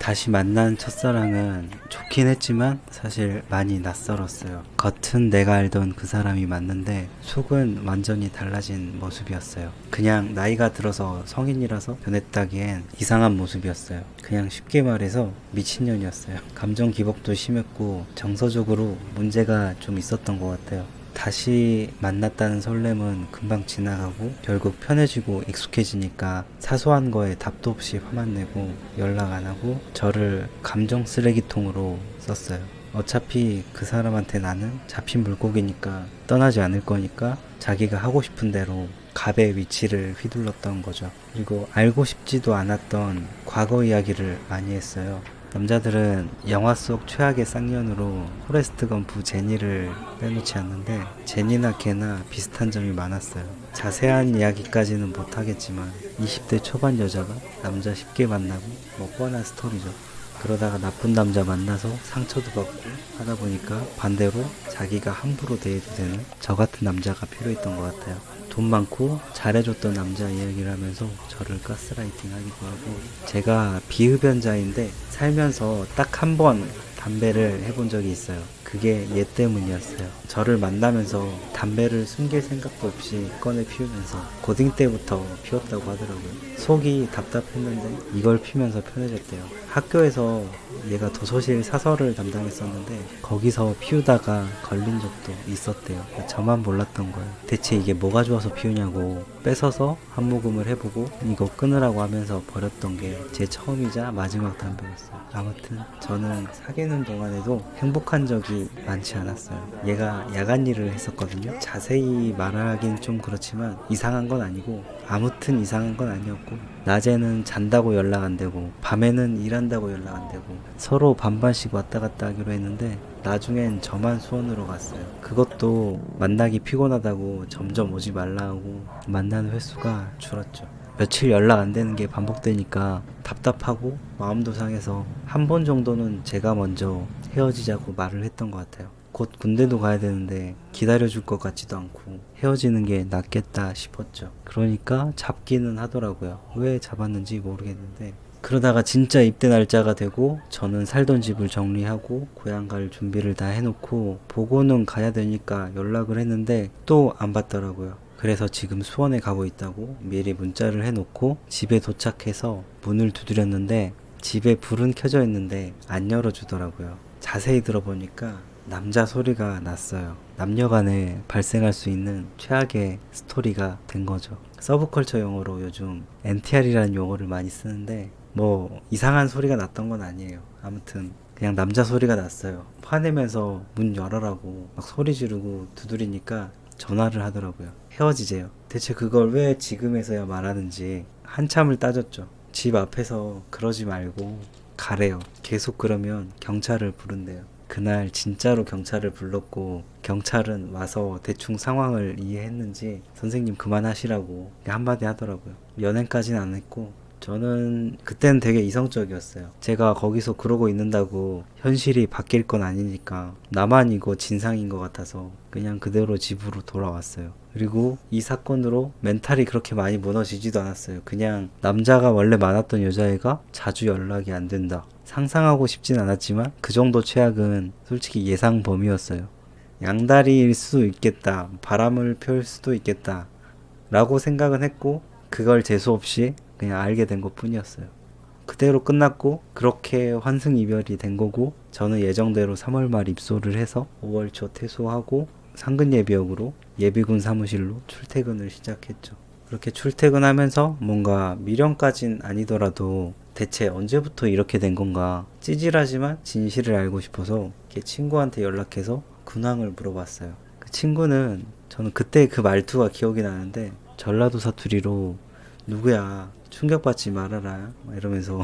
다시 만난 첫사랑은 좋긴 했지만 사실 많이 낯설었어요. 겉은 내가 알던 그 사람이 맞는데 속은 완전히 달라진 모습이었어요. 그냥 나이가 들어서 성인이라서 변했다기엔 이상한 모습이었어요. 그냥 쉽게 말해서 미친년이었어요. 감정 기복도 심했고 정서적으로 문제가 좀 있었던 것 같아요. 다시 만났다는 설렘은 금방 지나가고 결국 편해지고 익숙해지니까 사소한 거에 답도 없이 화만 내고 연락 안 하고 저를 감정 쓰레기통으로 썼어요. 어차피 그 사람한테 나는 잡힌 물고기니까 떠나지 않을 거니까 자기가 하고 싶은 대로 갑의 위치를 휘둘렀던 거죠. 그리고 알고 싶지도 않았던 과거 이야기를 많이 했어요. 남자들은 영화 속 최악의 쌍년으로 포레스트 검프 제니를 빼놓지 않는데 제니나 걔나 비슷한 점이 많았어요. 자세한 이야기까지는 못하겠지만 20대 초반 여자가 남자 쉽게 만나고 뭐 뻔한 스토리죠. 그러다가 나쁜 남자 만나서 상처도 받고 하다 보니까 반대로 자기가 함부로 대해도 되는 저 같은 남자가 필요했던 것 같아요. 돈 많고 잘해줬던 남자 이야기를 하면서 저를 가스라이팅 하기도 하고, 제가 비흡연자인데 살면서 딱 한 번 담배를 해본 적이 있어요. 그게 얘 때문이었어요. 저를 만나면서 담배를 숨길 생각도 없이 꺼내 피우면서 고딩 때부터 피웠다고 하더라고요. 속이 답답했는데 이걸 피면서 편해졌대요. 학교에서 얘가 도서실 사설을 담당했었는데 거기서 피우다가 걸린 적도 있었대요. 저만 몰랐던 거예요. 대체 이게 뭐가 좋아서 피우냐고 뺏어서 한 모금을 해보고 이거 끊으라고 하면서 버렸던 게 제 처음이자 마지막 담배였어요. 아무튼 저는 사귀는 동안에도 행복한 적이 많지 않았어요. 얘가 야간 일을 했었거든요. 자세히 말하긴 좀 그렇지만 이상한 건 아니고 아무튼 이상한 건 아니었고, 낮에는 잔다고 연락 안 되고 밤에는 일한다고 연락 안 되고 서로 반반씩 왔다 갔다 하기로 했는데 나중엔 저만 수원으로 갔어요. 그것도 만나기 피곤하다고 점점 오지 말라 하고 만나는 횟수가 줄었죠. 며칠 연락 안 되는 게 반복되니까 답답하고 마음도 상해서 한 번 정도는 제가 먼저 헤어지자고 말을 했던 것 같아요. 곧 군대도 가야 되는데 기다려줄 것 같지도 않고 헤어지는 게 낫겠다 싶었죠. 그러니까 잡기는 하더라고요. 왜 잡았는지 모르겠는데, 그러다가 진짜 입대 날짜가 되고 저는 살던 집을 정리하고 고향 갈 준비를 다 해놓고 보고는 가야 되니까 연락을 했는데 또 안 받더라고요. 그래서 지금 수원에 가고 있다고 미리 문자를 해놓고 집에 도착해서 문을 두드렸는데 집에 불은 켜져 있는데 안 열어주더라고요. 자세히 들어보니까 남자 소리가 났어요. 남녀간에 발생할 수 있는 최악의 스토리가 된 거죠. 서브컬처 용어로 요즘 NTR이라는 용어를 많이 쓰는데 뭐 이상한 소리가 났던 건 아니에요. 아무튼 그냥 남자 소리가 났어요. 화내면서 문 열어라고 막 소리 지르고 두드리니까 전화를 하더라고요. 헤어지재요. 대체 그걸 왜 지금에서야 말하는지 한참을 따졌죠. 집 앞에서 그러지 말고 가래요. 계속 그러면 경찰을 부른대요. 그날 진짜로 경찰을 불렀고 경찰은 와서 대충 상황을 이해했는지 선생님 그만하시라고 한마디 하더라고요. 연애까지는 안 했고 저는 그때는 되게 이성적이었어요. 제가 거기서 그러고 있는다고 현실이 바뀔 건 아니니까 나만 이거 진상인 것 같아서 그냥 그대로 집으로 돌아왔어요. 그리고 이 사건으로 멘탈이 그렇게 많이 무너지지도 않았어요. 그냥 남자가 원래 많았던 여자애가 자주 연락이 안 된다. 상상하고 싶진 않았지만 그 정도 최악은 솔직히 예상 범위였어요. 양다리일 수도 있겠다. 바람을 펼 수도 있겠다. 라고 생각은 했고 그걸 재수없이 그냥 알게 된 것 뿐이었어요. 그대로 끝났고 그렇게 환승이별이 된 거고, 저는 예정대로 3월 말 입소를 해서 5월 초 퇴소하고 상근 예비역으로 예비군 사무실로 출퇴근을 시작했죠. 그렇게 출퇴근하면서 뭔가 미련까진 아니더라도 대체 언제부터 이렇게 된 건가 찌질하지만 진실을 알고 싶어서 걔 친구한테 연락해서 근황을 물어봤어요. 그 친구는 저는 그때 그 말투가 기억이 나는데 전라도 사투리로 누구야 충격받지 말아라 이러면서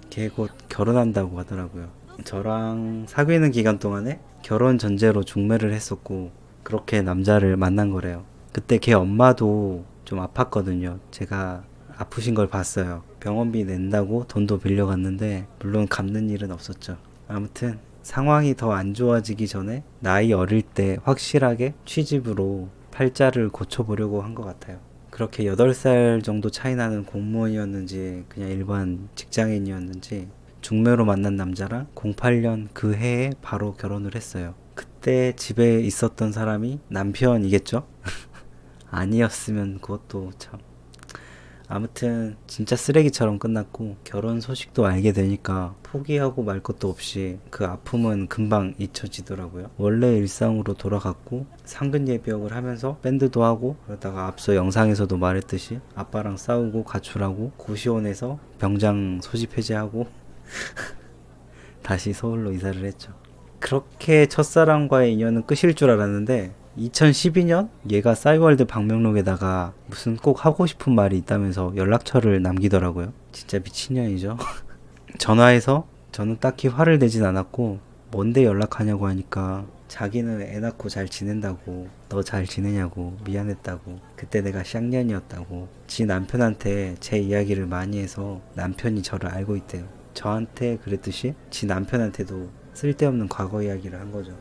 걔 곧 결혼한다고 하더라고요. 저랑 사귀는 기간 동안에 결혼 전제로 중매를 했었고 그렇게 남자를 만난 거래요. 그때 걔 엄마도 좀 아팠거든요. 제가 아프신 걸 봤어요. 병원비 낸다고 돈도 빌려갔는데 물론 갚는 일은 없었죠. 아무튼 상황이 더 안 좋아지기 전에 나이 어릴 때 확실하게 취집으로 팔자를 고쳐보려고 한 것 같아요. 그렇게 8살 정도 차이 나는 공무원이었는지 그냥 일반 직장인이었는지 중매로 만난 남자랑 08년 그 해에 바로 결혼을 했어요. 그때 집에 있었던 사람이 남편이겠죠? 아니었으면 그것도 참. 아무튼 진짜 쓰레기처럼 끝났고 결혼 소식도 알게 되니까 포기하고 말 것도 없이 그 아픔은 금방 잊혀지더라고요. 원래 일상으로 돌아갔고 상근 예비역을 하면서 밴드도 하고 그러다가 앞서 영상에서도 말했듯이 아빠랑 싸우고 가출하고 고시원에서 병장 소집 해제하고 다시 서울로 이사를 했죠. 그렇게 첫사랑과의 인연은 끝일 줄 알았는데 2012년 얘가 싸이월드 방명록에다가 무슨 꼭 하고 싶은 말이 있다면서 연락처를 남기더라고요. 진짜 미친년이죠. 전화해서 저는 딱히 화를 내진 않았고 뭔데 연락하냐고 하니까 자기는 애 낳고 잘 지낸다고, 너 잘 지내냐고, 미안했다고, 그때 내가 쌍년이었다고 지 남편한테 제 이야기를 많이 해서 남편이 저를 알고 있대요. 저한테 그랬듯이 지 남편한테도 쓸데없는 과거 이야기를 한 거죠.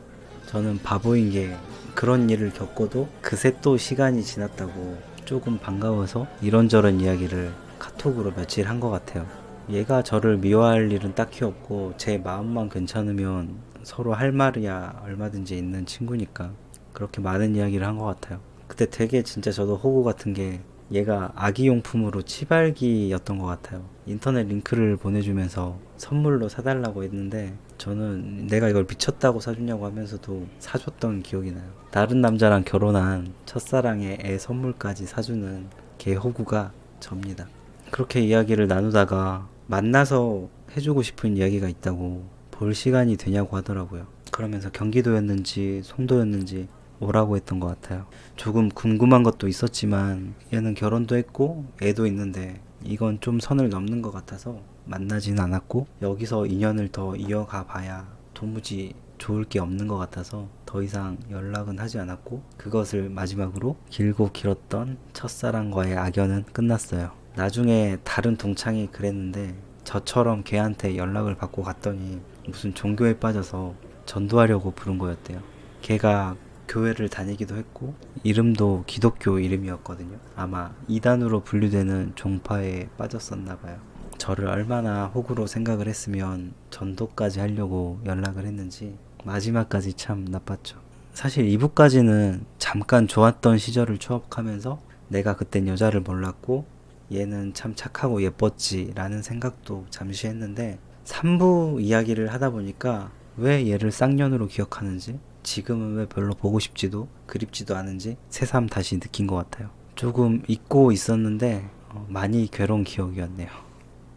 저는 바보인 게 그런 일을 겪어도 그새 또 시간이 지났다고 조금 반가워서 이런저런 이야기를 카톡으로 며칠 한 것 같아요. 얘가 저를 미워할 일은 딱히 없고 제 마음만 괜찮으면 서로 할 말이야 얼마든지 있는 친구니까 그렇게 많은 이야기를 한 것 같아요. 그때 되게 진짜 저도 호구 같은 게 얘가 아기용품으로 치발기였던 것 같아요. 인터넷 링크를 보내주면서 선물로 사달라고 했는데 저는 내가 이걸 미쳤다고 사주냐고 하면서도 사줬던 기억이 나요. 다른 남자랑 결혼한 첫사랑의 애 선물까지 사주는 개 호구가 접니다. 그렇게 이야기를 나누다가 만나서 해주고 싶은 이야기가 있다고 볼 시간이 되냐고 하더라고요. 그러면서 경기도였는지 송도였는지 오라고 했던 것 같아요. 조금 궁금한 것도 있었지만 얘는 결혼도 했고 애도 있는데 이건 좀 선을 넘는 것 같아서 만나진 않았고 여기서 인연을 더 이어가 봐야 도무지 좋을 게 없는 것 같아서 더 이상 연락은 하지 않았고 그것을 마지막으로 길고 길었던 첫사랑과의 악연은 끝났어요. 나중에 다른 동창이 그랬는데 저처럼 걔한테 연락을 받고 갔더니 무슨 종교에 빠져서 전도하려고 부른 거였대요. 걔가 교회를 다니기도 했고 이름도 기독교 이름이었거든요. 아마 이단으로 분류되는 종파에 빠졌었나 봐요. 저를 얼마나 호구로 생각을 했으면 전도까지 하려고 연락을 했는지 마지막까지 참 나빴죠. 사실 2부까지는 잠깐 좋았던 시절을 추억하면서 내가 그땐 여자를 몰랐고 얘는 참 착하고 예뻤지 라는 생각도 잠시 했는데 3부 이야기를 하다 보니까 왜 얘를 쌍년으로 기억하는지 지금은 왜 별로 보고 싶지도 그립지도 않은지 새삼 다시 느낀 것 같아요. 조금 잊고 있었는데 많이 괴로운 기억이었네요.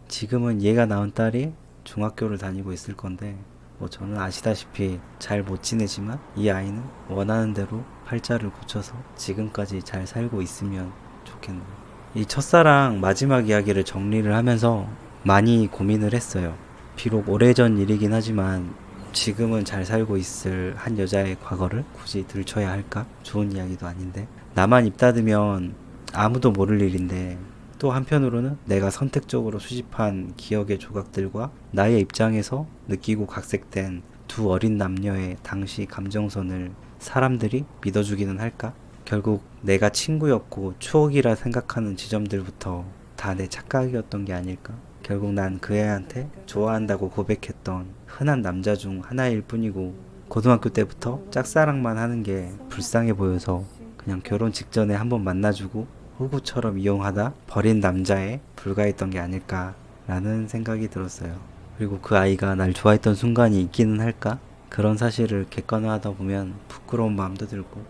지금은 얘가 낳은 딸이 중학교를 다니고 있을 건데 뭐 저는 아시다시피 잘 못 지내지만 이 아이는 원하는 대로 팔자를 고쳐서 지금까지 잘 살고 있으면 좋겠네요. 이 첫사랑 마지막 이야기를 정리를 하면서 많이 고민을 했어요. 비록 오래전 일이긴 하지만 지금은 잘 살고 있을 한 여자의 과거를 굳이 들춰야 할까? 좋은 이야기도 아닌데 나만 입 닫으면 아무도 모를 일인데 또 한편으로는 내가 선택적으로 수집한 기억의 조각들과 나의 입장에서 느끼고 각색된 두 어린 남녀의 당시 감정선을 사람들이 믿어주기는 할까? 결국 내가 친구였고 추억이라 생각하는 지점들부터 다 내 착각이었던 게 아닐까? 결국 난 그 애한테 좋아한다고 고백했던 흔한 남자 중 하나일 뿐이고 고등학교 때부터 짝사랑만 하는 게 불쌍해 보여서 그냥 결혼 직전에 한번 만나주고 호구처럼 이용하다 버린 남자에 불과했던 게 아닐까라는 생각이 들었어요. 그리고 그 아이가 날 좋아했던 순간이 있기는 할까? 그런 사실을 객관화하다 보면 부끄러운 마음도 들고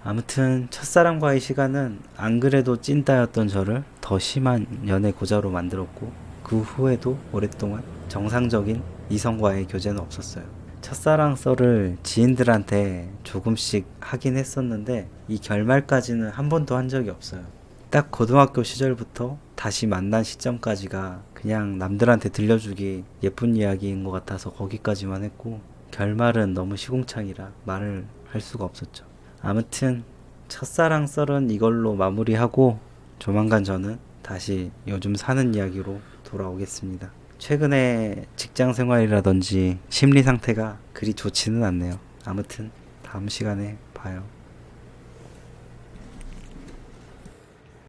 아무튼 첫사랑과의 시간은 안 그래도 찐따였던 저를 더 심한 연애 고자로 만들었고 그 후에도 오랫동안 정상적인 이성과의 교제는 없었어요. 첫사랑 썰을 지인들한테 조금씩 하긴 했었는데 이 결말까지는 한 번도 한 적이 없어요. 딱 고등학교 시절부터 다시 만난 시점까지가 그냥 남들한테 들려주기 예쁜 이야기인 것 같아서 거기까지만 했고 결말은 너무 시궁창이라 말을 할 수가 없었죠. 아무튼 첫사랑 썰은 이걸로 마무리하고 조만간 저는 다시 요즘 사는 이야기로 돌아오겠습니다. 최근에 직장 생활이라든지 심리 상태가 그리 좋지는 않네요. 아무튼 다음 시간에 봐요.